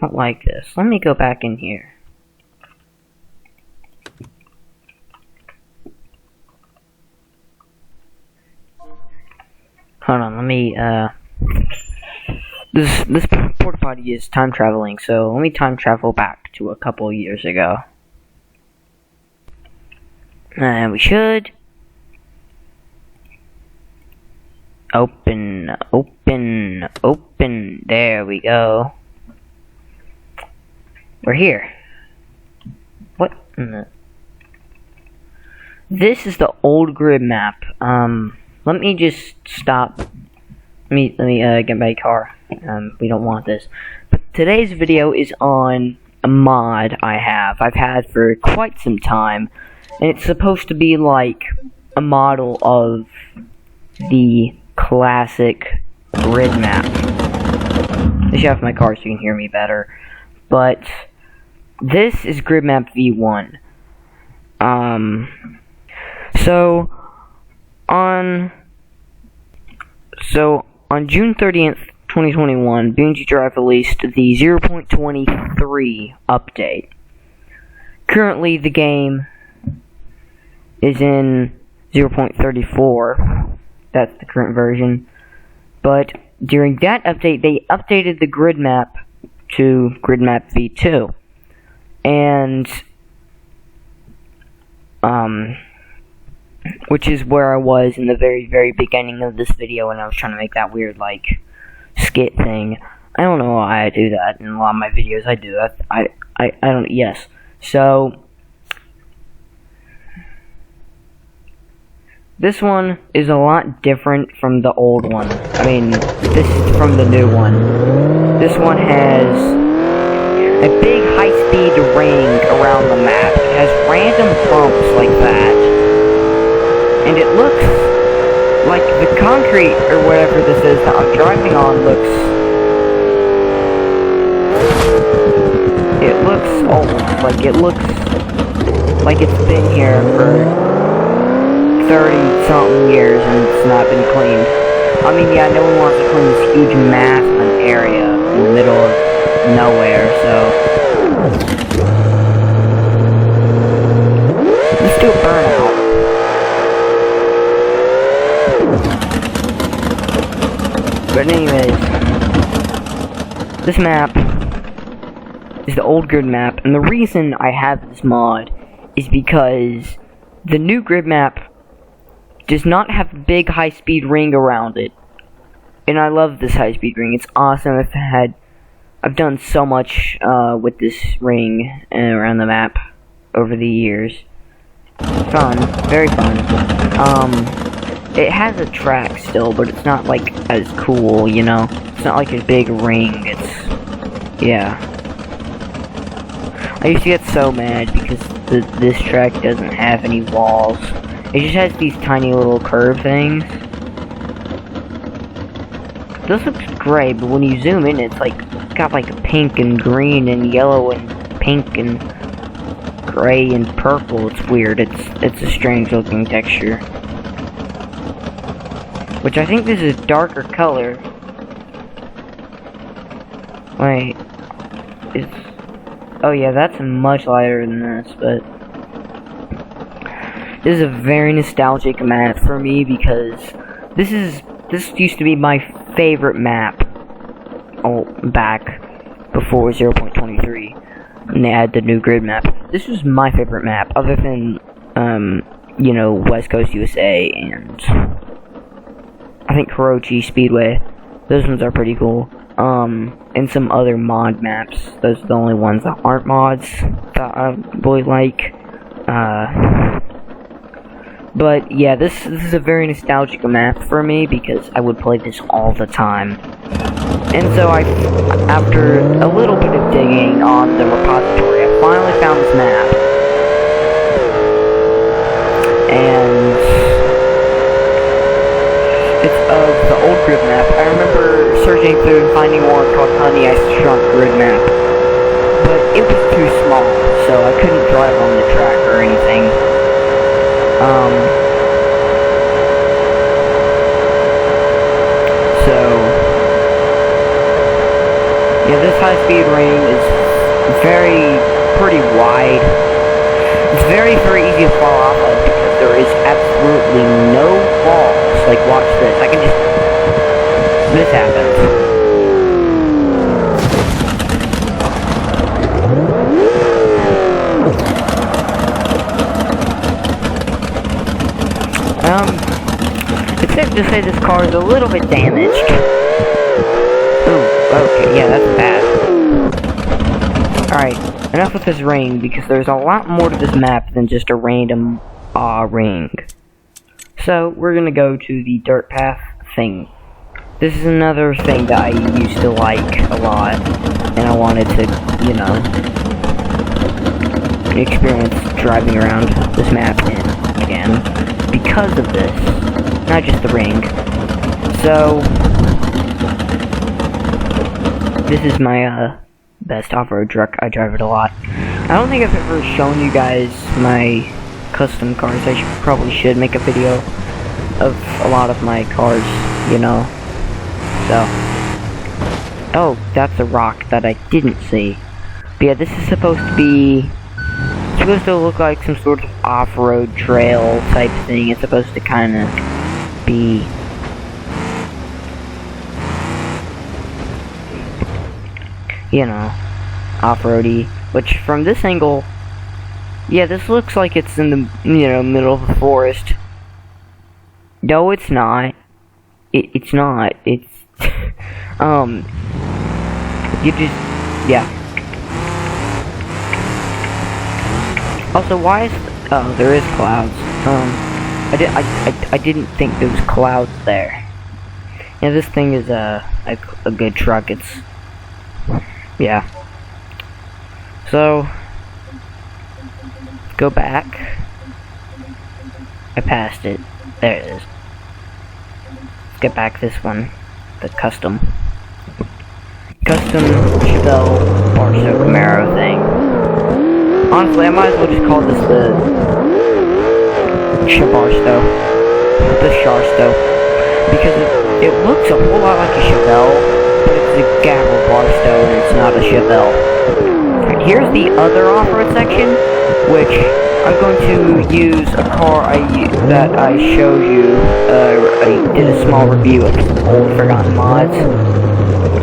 don't like this. Let me go back in here. Hold on, let me, This porta potty is time traveling, so let me time travel back to a couple years ago. And we should open. There we go. We're here. What in the... This is the old grid map. Let me just stop. Let me get my car. We don't want this. But today's video is on a mod I've had for quite some time. And it's supposed to be like a model of the classic Gridmap. I should have my car so you can hear me better. But this is Gridmap V1. So on June 30th, 2021, BNG Drive released the 0.23 update. Currently, the game is in 0.34. That's the current version. But during that update, they updated the grid map to Gridmap V2. And which is where I was in the very, very beginning of this video when I was trying to make that weird, like, skit thing. I don't know why I do that in a lot of my videos. I do that. I don't, yes. So, this one is a lot different from the old one. I mean, this is from the new one. This one has a big high-speed ring around the map. It has random bumps like that. And it looks like the concrete, or whatever this is that I'm driving on, looks old. Like, it looks like it's been here for 30-something years and it's not been cleaned. I mean, yeah, no one wants to clean this huge mass of an area in the middle of nowhere, so... Let's do a burnout. But anyways, this map is the old grid map, and the reason I have this mod is because the new grid map does not have a big high-speed ring around it. And I love this high-speed ring. It's awesome. I've done so much with this ring around the map over the years. Fun, very fun. It has a track still, but it's not like as cool, you know. It's not like a big ring. It's, yeah. I used to get so mad because this track doesn't have any walls. It just has these tiny little curve things. This looks gray, but when you zoom in, it's like got like a pink and green and yellow and pink and gray and purple. It's weird. It's a strange looking texture. Which I think this is a darker color. Wait. Oh yeah, that's much lighter than this, but... This is a very nostalgic map for me because this used to be my favorite map back before 0.23 and they added the new grid map. This was my favorite map other than you know, West Coast USA and I think Kurochi Speedway. Those ones are pretty cool. And some other mod maps. Those are the only ones that aren't mods that I really like. But yeah, this is a very nostalgic map for me because I would play this all the time. And so after a little bit of digging on the repository, I finally found this map. And it's of the old grid map. I remember searching through and finding one called Honey I Shrunk Grid Map. But it was too small, so I couldn't drive on the track or anything. Yeah, this high-speed ring is pretty wide. It's very easy to fall off of because there is absolutely no falls. Like, watch this. I can just... This happens. It's safe to say this car is a little bit damaged. Ooh, okay, yeah, that's bad. Alright, enough with this ring, because there's a lot more to this map than just a random, ring. So, we're gonna go to the dirt path thing. This is another thing that I used to like a lot, and I wanted to, you know, experience driving around this map in again, because of this, not just the ring. So, this is my, best off-road truck. I drive it a lot. I don't think I've ever shown you guys my custom cars. I probably should make a video of a lot of my cars, you know. So. Oh, that's a rock that I didn't see. But yeah, this is supposed to be... It's supposed to look like some sort of off-road trail type thing. It's supposed to kind of be... you know, off-roady, which from this angle, yeah, this looks like it's in the, you know, middle of the forest. No, it's not. It's not. It's, you just, yeah. Also, why is, oh, there is clouds. I didn't think there was clouds there. Yeah, this thing is, a good truck. It's, yeah. So, go back. I passed it. There it is. Let's get back this one. The custom. Custom Chevelle Barstow Camaro thing. Honestly, I might as well just call this the Chabarstow. The Charstow. Because it looks a whole lot like a Chevelle, but it's a Gavel Barstow and it's not a Chevelle. Here's the other off-road section, which I'm going to use a car that I showed you. I did a small review of old forgotten mods,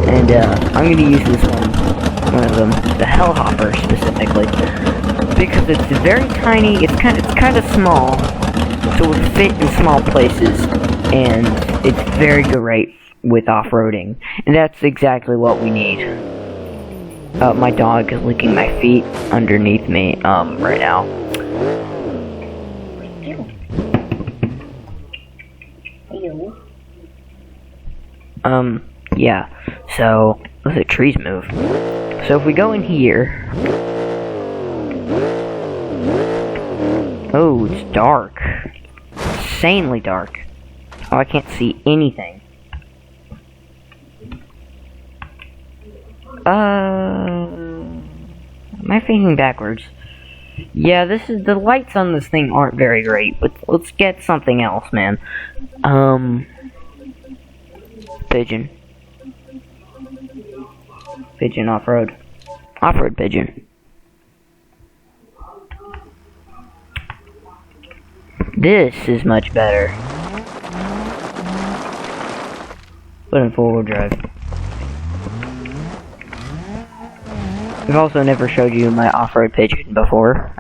and I'm going to use this one of them, the Hellhopper specifically, because it's very tiny. It's kind of small, so it would fit in small places, and it's very great with off-roading, and that's exactly what we need. My dog is licking my feet underneath me, right now. Yeah, so, the trees move. So if we go in here... Oh, it's dark. Insanely dark. Oh, I can't see anything. Am I facing backwards? Yeah, the lights on this thing aren't very great, but let's get something else, man. Pigeon. Pigeon off-road. Off-road pigeon. This is much better. Put in four-wheel drive. I've also never showed you my off-road pigeon before.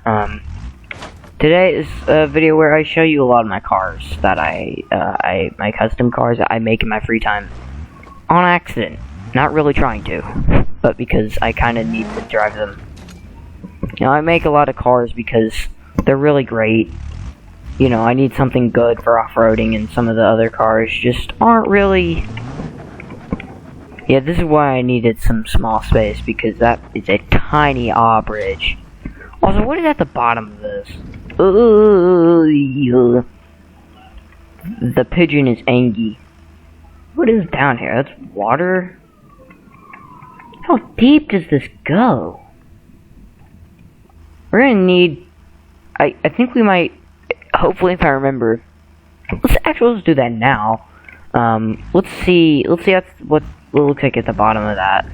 Today is a video where I show you a lot of my cars that my custom cars that I make in my free time. On accident. Not really trying to, but because I kind of need to drive them. You know, I make a lot of cars because they're really great. You know, I need something good for off-roading, and some of the other cars just aren't really... Yeah, this is why I needed some small space, because that is a tiny bridge. Also, what is at the bottom of this? The pigeon is angry. What is down here? That's water? How deep does this go? We're gonna need... I think we might... Hopefully, if I remember... Let's do that now. Let's see what it looks like at the bottom of that.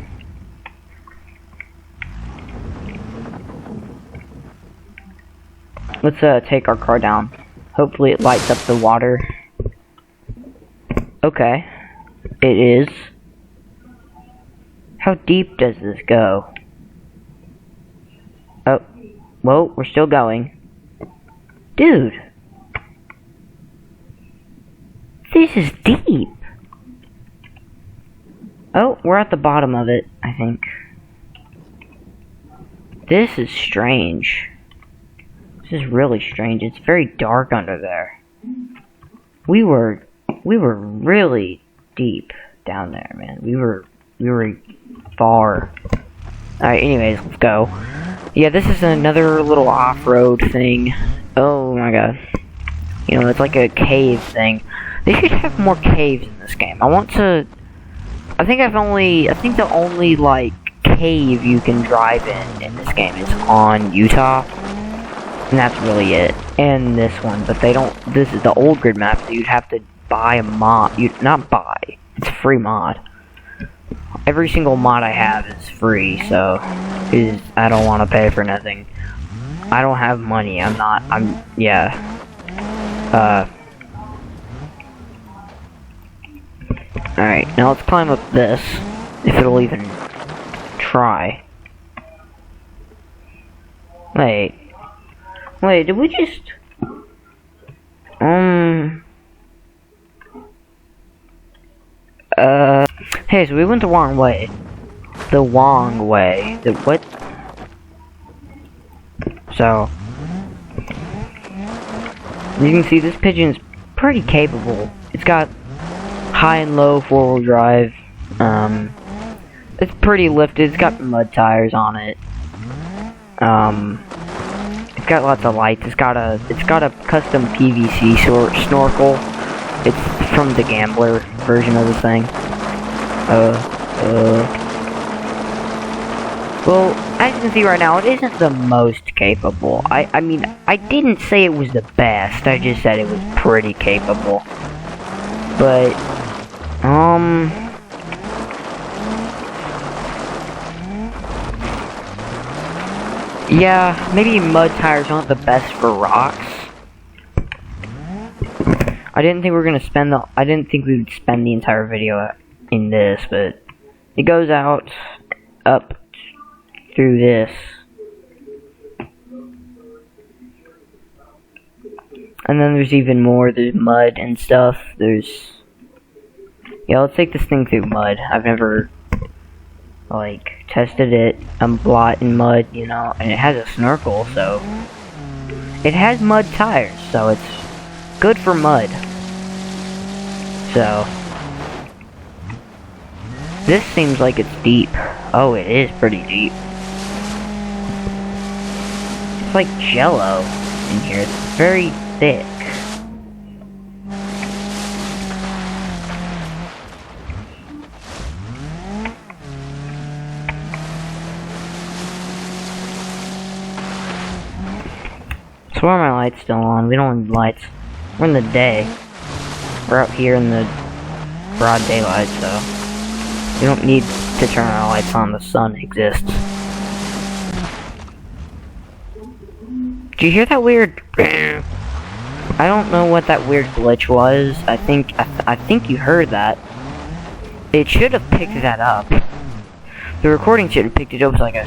Let's take our car down. Hopefully it lights up the water. Okay. It is. How deep does this go? Oh. Well, we're still going. Dude. This is deep. Oh, we're at the bottom of it, I think. This is strange. This is really strange. It's very dark under there. We were really deep down there, man. We were far. Alright, anyways, let's go. Yeah, this is another little off-road thing. Oh my god. You know, it's like a cave thing. They should have more caves in this game. I think the only, like, cave you can drive in this game is on Utah. And that's really it. And this one, but they don't, this is the old grid map, so you'd have to buy a mod. Not buy, it's a free mod. Every single mod I have is free, so, I don't want to pay for nothing. I don't have money, yeah. Alright, now let's climb up this, if it'll even try. Wait, did we just... Hey, so we went the wrong way. The wrong way. What? So... You can see this pigeon's pretty capable. It's got high and low four-wheel drive. It's pretty lifted. It's got mud tires on it. It's got lots of lights. It's got a custom PVC snorkel. It's from the Gambler version of the thing. Well, as you can see right now, it isn't the most capable. I mean, I didn't say it was the best. I just said it was pretty capable. But, yeah, maybe mud tires aren't the best for rocks. I didn't think we would spend the entire video in this, but it goes out, up, through this. And then there's even more, there's mud and stuff, yeah, let's take this thing through mud. I've never, like, tested it. I'm blot in mud, you know, and it has a snorkel, so it has mud tires, so it's good for mud. So this seems like it's deep. Oh, it is pretty deep. It's like jello in here. It's very thick. So why are my lights still on? We don't need lights. We're in the day. We're out here in the broad daylight, so we don't need to turn our lights on. The sun exists. Did you hear that weird? I don't know what that weird glitch was. I think you heard that. It should have picked that up. The recording should have picked it up as like a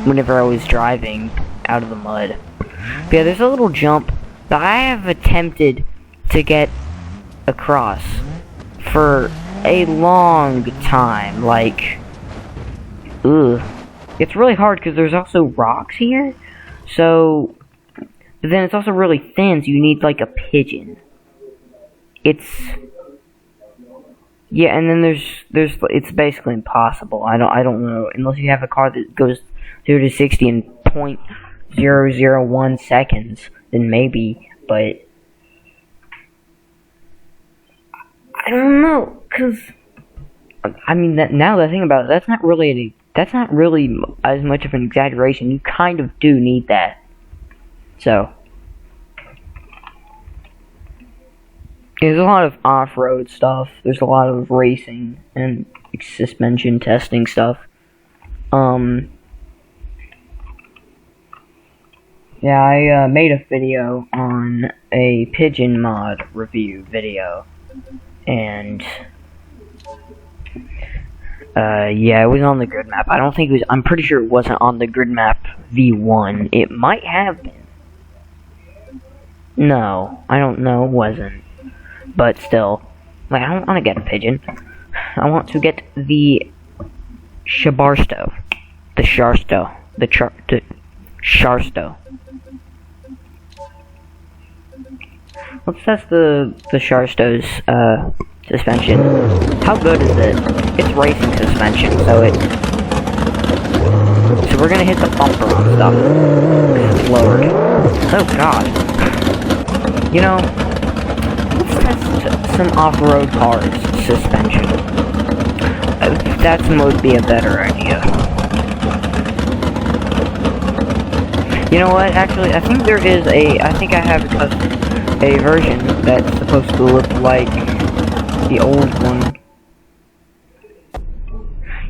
whenever I was driving out of the mud. But yeah, there's a little jump that I have attempted to get across for a long time. Like, it's really hard because there's also rocks here. So, but then it's also really thin, so you need like a pigeon. Yeah, and then there's it's basically impossible. I don't know, unless you have a car that goes 0 to 60 in 0.001 seconds, then maybe, but I don't know, cause I mean now that I think about it, that's not really as much of an exaggeration. You kind of do need that. So there's a lot of off-road stuff. There's a lot of racing and suspension testing stuff. Yeah, I made a video on a pigeon mod review video, and yeah, it was on the Gridmap. I don't think it was. I'm pretty sure it wasn't on the Gridmap V1. It might have been. No, I don't know. It wasn't. But still, like, I don't want to get a pigeon. I want to get the Shabarsto, the Sharsto, the Sharsto. Let's test the Sharsto's suspension. How good is it? It's racing suspension, so we're gonna hit the bumper on stuff. It's lowered. Oh god. You know, let's test some off-road cars suspension. That would be a better idea. You know what? Actually, I think there is I think I have a version that's supposed to look like the old one.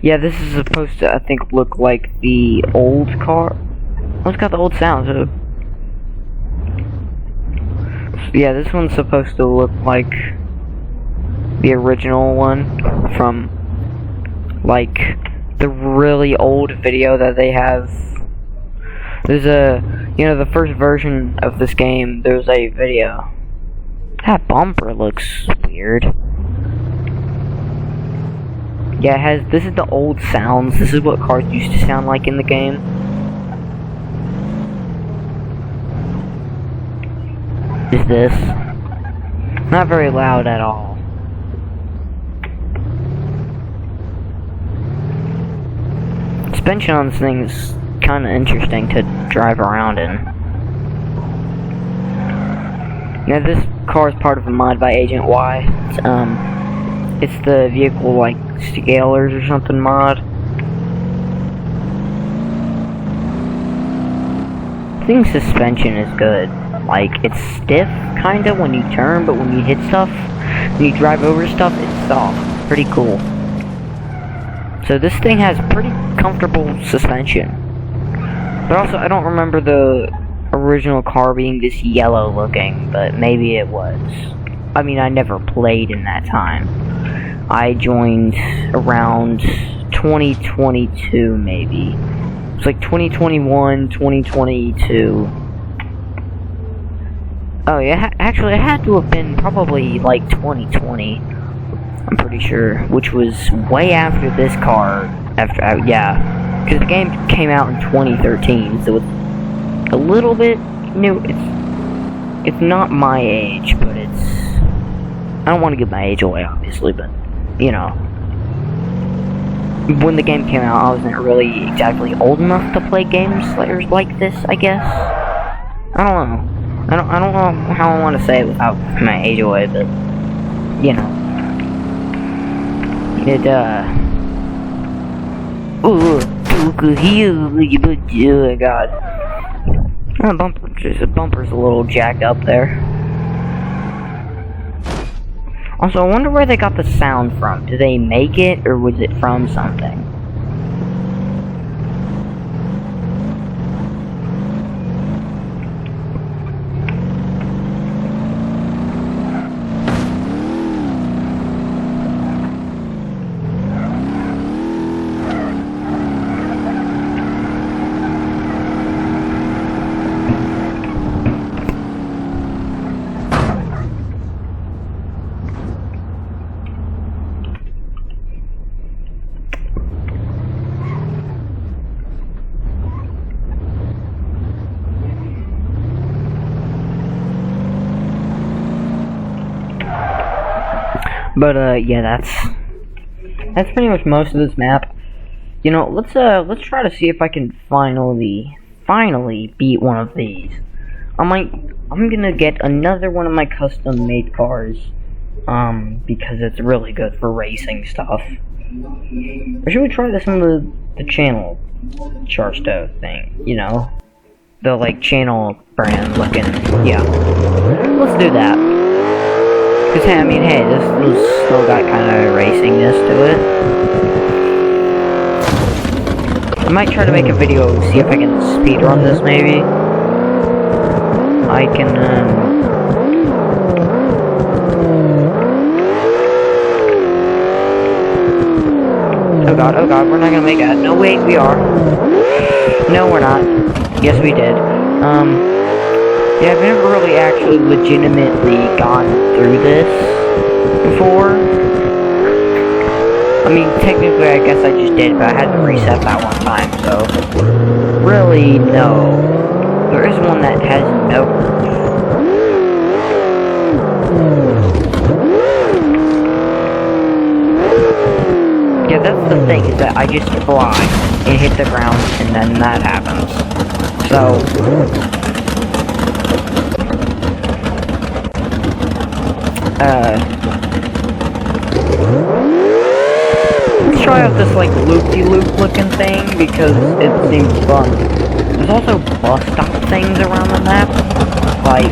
Yeah, this is supposed to, I think, look like the old car. Oh, it's got the old sounds. Yeah, this one's supposed to look like the original one from, like, the really old video that they have. There's the first version of this game, there's a video. That bumper looks weird. Yeah, this is the old sounds. This is what cars used to sound like in the game. Is this? Not very loud at all. Suspension on this thing is kind of interesting to drive around in. Now this car is part of a mod by Agent Y. It's the vehicle like scalers or something mod. I think suspension is good. Like, it's stiff kinda when you turn, but when you hit stuff, when you drive over stuff, it's soft. Pretty cool. So this thing has pretty comfortable suspension. But also, I don't remember the original car being this yellow looking, but maybe it was. I mean, I never played in that time. I joined around 2022, maybe. It's like 2021, 2022. Oh, yeah, actually, it had to have been probably like 2020. I'm pretty sure, which was way after this car. Yeah, because the game came out in 2013, so it's a little bit new. It's not my age, but it's. I don't want to give my age away, obviously, but you know, when the game came out, I wasn't really exactly old enough to play games like this, I guess. I don't know. I don't know how I want to say it without my age away, but you know, it oh god. The bumper's a little jacked up there. Also, I wonder where they got the sound from. Did they make it, or was it from something? But yeah, that's pretty much most of this map. You know, let's try to see if I can finally beat one of these. I'm gonna get another one of my custom made cars, because it's really good for racing stuff. Or should we try this on the channel Charsto thing? You know, the like channel brand looking. Yeah, let's do that. Cause I mean, hey, this still got kind of racingness to it. I might try to make a video, see if I can speedrun this, maybe. I can, oh god, we're not gonna make that. No, wait, we are. No, we're not. Yes, we did. Yeah, I've never really actually legitimately gone through this before. I mean, technically, I guess I just did, but I had to reset that one time, so... Really, no. There is one that has no... Yeah, that's the thing, is that I just fly and hit the ground, and then that happens. So... let's try out this, like, loop-de-loop looking thing, because it seems fun. There's also bus stop things around the map. Like,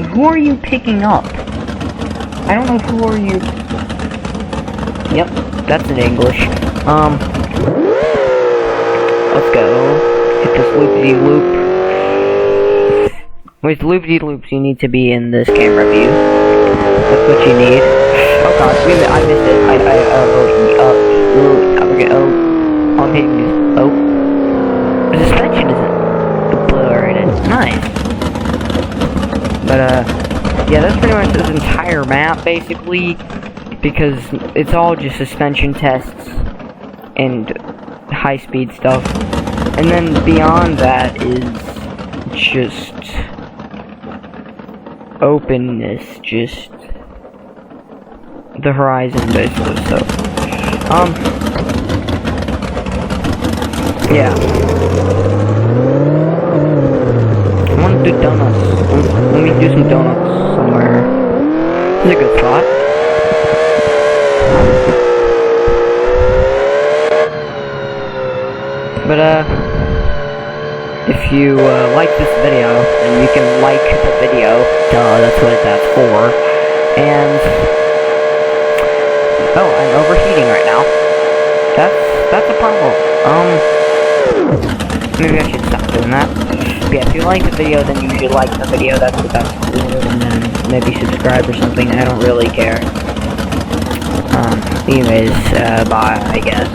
who are you picking up? I don't know who are you... Yep, that's in English. Let's go. Hit this loop-de-loop. With loop-de-loops, you need to be in this camera view. That's what you need. Oh god, wait a minute, I missed it. I'm hitting this. Oh. The suspension isn't obliterated. Nice. But, yeah, that's pretty much this entire map, basically, because it's all just suspension tests and high-speed stuff. And then beyond that is just openness, just the horizon, basically. So, yeah. I want to do donuts. Let me do some donuts somewhere. This is a good spot. But, if you, like this video, then you can like the video. Duh, that's what that's for. And, oh, I'm overheating right now. That's a problem. Maybe I should stop doing that. But yeah, if you like the video, then you should like the video. That's cool. And then maybe subscribe or something. I don't really care. Anyways, bye, I guess.